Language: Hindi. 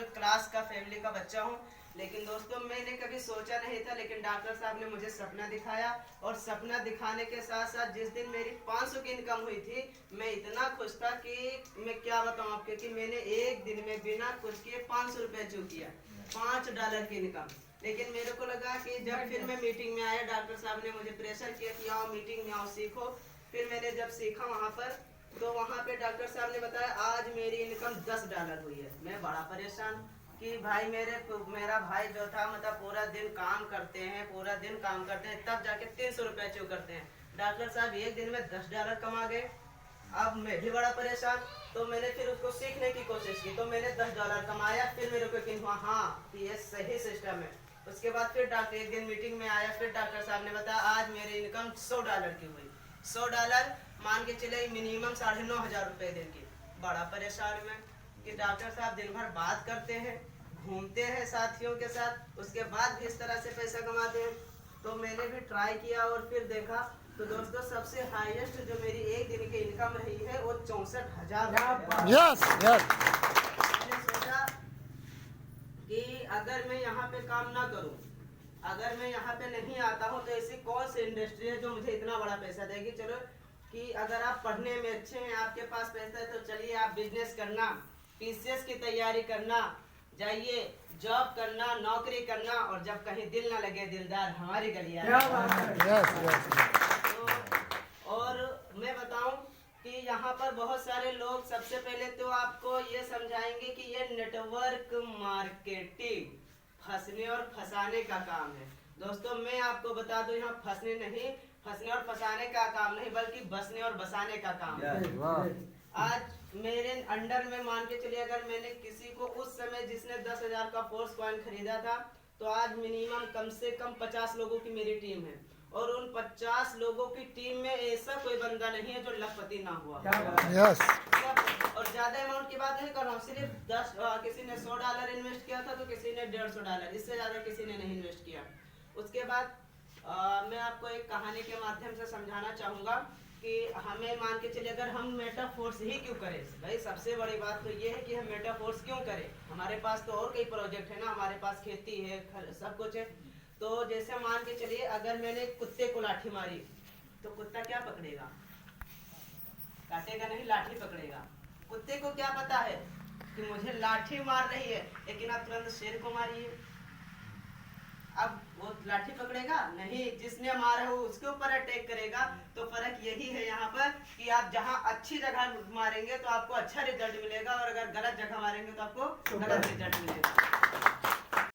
मिडिल क्लास का फैमिली का बच्चा हूँ। लेकिन दोस्तों मैंने कभी सोचा नहीं था, लेकिन डॉक्टर साहब ने मुझे सपना दिखाया, और सपना दिखाने के साथ साथ जिस दिन मेरी 500 की इनकम हुई थी, मैं इतना खुश था कि मैं क्या बताऊं आपके, कि मैंने एक दिन में बिना कुछ किए 500 रुपये अचीव किया, $5 की इनकम। लेकिन मेरे को लगा कि जब फिर मैं मीटिंग में आया, डॉक्टर साहब ने मुझे प्रेशर किया कि आओ मीटिंग में आओ, सीखो। फिर मैंने जब सीखा वहाँ पर, तो वहाँ पे डॉक्टर साहब ने बताया आज मेरी इनकम $10 हुई है। मैं बड़ा परेशान कि भाई मेरा भाई जो था, मतलब पूरा दिन काम करते हैं, पूरा दिन काम करते हैं, तब जाके 300 रुपये अचीव करते हैं। डॉक्टर साहब एक दिन में $10 कमा गए। अब मैं भी बड़ा परेशान, तो मैंने फिर उसको सीखने की कोशिश की, तो मैंने $10 कमाया। फिर मेरे को यकीन हुआ हाँ कि ये सही सिस्टम है। उसके बाद फिर डॉक्टर एक दिन मीटिंग में आया, फिर डॉक्टर साहब ने बताया आज मेरी इनकम $100 की हुई। $100 मान के चले मिनिमम 9,500 रुपये दिन की। बड़ा परेशान मैं कि डॉक्टर साहब दिन भर बात करते हैं, घूमते हैं साथियों के साथ, उसके बाद भी इस तरह से पैसा कमाते हैं। तो मैंने भी ट्राई किया और फिर देखा, तो दोस्तों सबसे हाईएस्ट जो मेरी एक दिन की इनकम रही है वो 64,000। Yes yes. मैंने सोचा कि अगर मैं यहाँ पे काम ना करूँ, अगर मैं यहाँ पे नहीं आता हूँ, तो ऐसी कौन सी इंडस्ट्री है जो मुझे इतना बड़ा पैसा देगी। चलो कि अगर आप पढ़ने में अच्छे हैं, आपके पास पैसा है, तो चलिए आप बिजनेस करना, पीसीएस की तैयारी करना, जाइए जॉब करना, नौकरी करना, और जब कहीं दिल ना लगे दिलदार हमारी गलियां। Yes yes. तो और मैं बताऊं कि यहाँ पर बहुत सारे लोग सबसे पहले तो आपको ये समझाएंगे कि ये नेटवर्क मार्केटिंग फंसने और फंसाने का काम है। दोस्तों मैं आपको बता दूं, यहाँ फंसने और फंसाने का काम नहीं, बल्कि बसने और बसाने का काम है। आज मेरे अंडर में मान के चलिए, अगर मैंने किसी को उस समय जिसने 10,000 का फोर्स कॉइन खरीदा था, तो आज मिनिमम कम से कम 50 लोगों की मेरी टीम है, और उन 50 लोगों की टीम में ऐसा कोई बंदा नहीं है जो लखपति ना हुआ। यस। और ज्यादा अमाउंट की बात नहीं कर रहा हूँ, सिर्फ 10 किसी ने $100 इन्वेस्ट किया था, तो किसी ने $150, इससे ज्यादा किसी ने नहीं इन्वेस्ट किया। उसके बाद मैं आपको एक कहानी के माध्यम से समझाना चाहूंगा कि हमें मान के चलिए, अगर हम मेटाफोर्स ही क्यों करें। भाई सबसे बड़ी बात तो ये है कि हम मेटाफोर्स क्यों करें, हमारे पास तो और कई प्रोजेक्ट है ना, हमारे पास खेती है, सब कुछ है। तो जैसे मान के चलिए, अगर मैंने कुत्ते को लाठी मारी, तो कुत्ता क्या पकड़ेगा, काटेगा नहीं, लाठी पकड़ेगा। कुत्ते को क्या पता है कि मुझे लाठी मार रही है, लेकिन आप तुरंत शेर को मारिए, अब वो लाठी पकड़ेगा नहीं, जिसने मारा हो उसके ऊपर अटैक करेगा। तो फर्क यही है यहाँ पर कि आप जहाँ अच्छी जगह मारेंगे तो आपको अच्छा रिजल्ट मिलेगा, और अगर गलत जगह मारेंगे तो आपको गलत रिजल्ट मिलेगा।